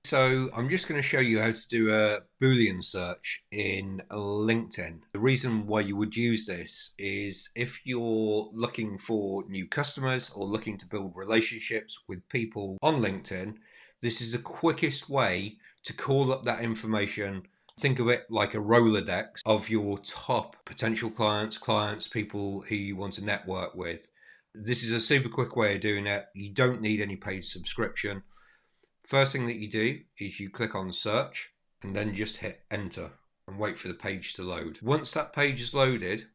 So I'm just going to show you how to do a Boolean search in LinkedIn. The reason why you would use this is if you're looking for new customers or looking to build relationships with people on LinkedIn, this is the quickest way to call up that information. Think of it like a Rolodex of your top potential clients, people who you want to network with. This is a super quick way of doing it. You don't need any paid subscription. First thing that you do is you click on search and then just hit enter and wait for the page to load. Once that page is loaded,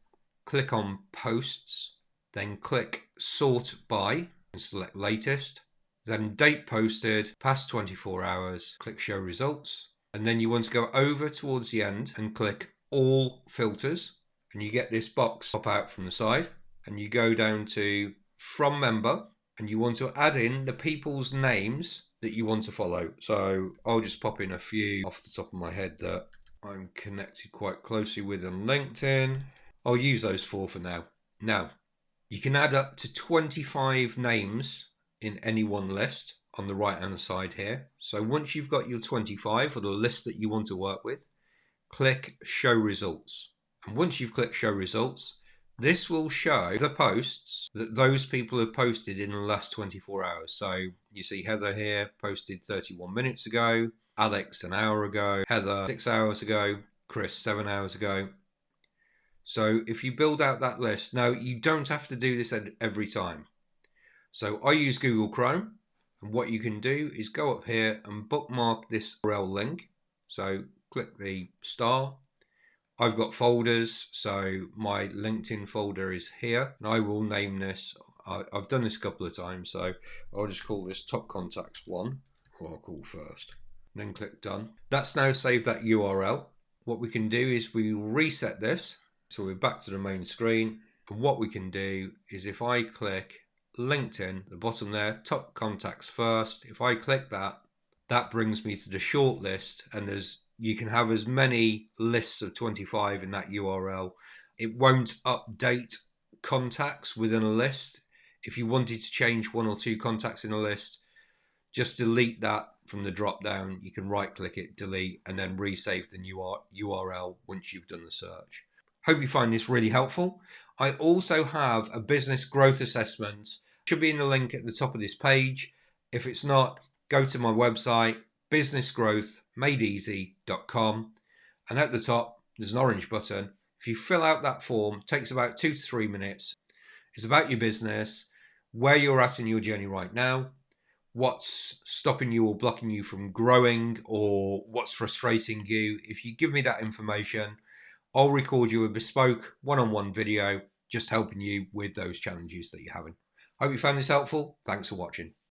click on posts, then click sort by and select latest, then date posted, past 24 hours, click show results, and then you want to go over towards the end and click all filters, and you get this box pop out from the side, and you go down to from member, and you want to add in the people's names that you want to follow. So I'll just pop in a few off the top of my head that I'm connected quite closely with on LinkedIn. I'll use those 4 for now. Now, you can add up to 25 names in any one list on the right hand side here. So once you've got your 25 or the list that you want to work with, click show results. And once you've clicked show results, this will show the posts that those people have posted in the last 24 hours. So you see Heather here posted 31 minutes ago, Alex an hour ago, Heather 6 hours ago, Chris 7 hours ago. So if you build out that list, now you don't have to do this every time. So I use Google Chrome, and what you can do is go up here and bookmark this URL link. So click the star. I've got folders, so my LinkedIn folder is here, and I will name this. I've done this a couple of times, so I'll just call this Top Contacts 1, or I'll call first, then click done. That's now saved that URL. What we can do is we reset this, so we're back to the main screen, and what we can do is if I click LinkedIn, the bottom there, Top Contacts first, if I click that, that brings me to the short list, and you can have as many lists of 25 in that URL. It won't update contacts within a list. If you wanted to change 1 or 2 contacts in a list, just delete that from the drop down. You can right click it, delete, and then resave the new URL once you've done the search. Hope you find this really helpful. I also have a business growth assessment. Should be in the link at the top of this page. If it's not, go to my website, businessgrowthmadeeasy.com, and at the top there's an orange button. If you fill out that form, it takes about 2 to 3 minutes. It's about your business, where you're at in your journey right now, what's stopping you or blocking you from growing, or what's frustrating you. If you give me that information, I'll record you a bespoke one-on-one video just helping you with those challenges that you're having. Hope you found this helpful. Thanks for watching.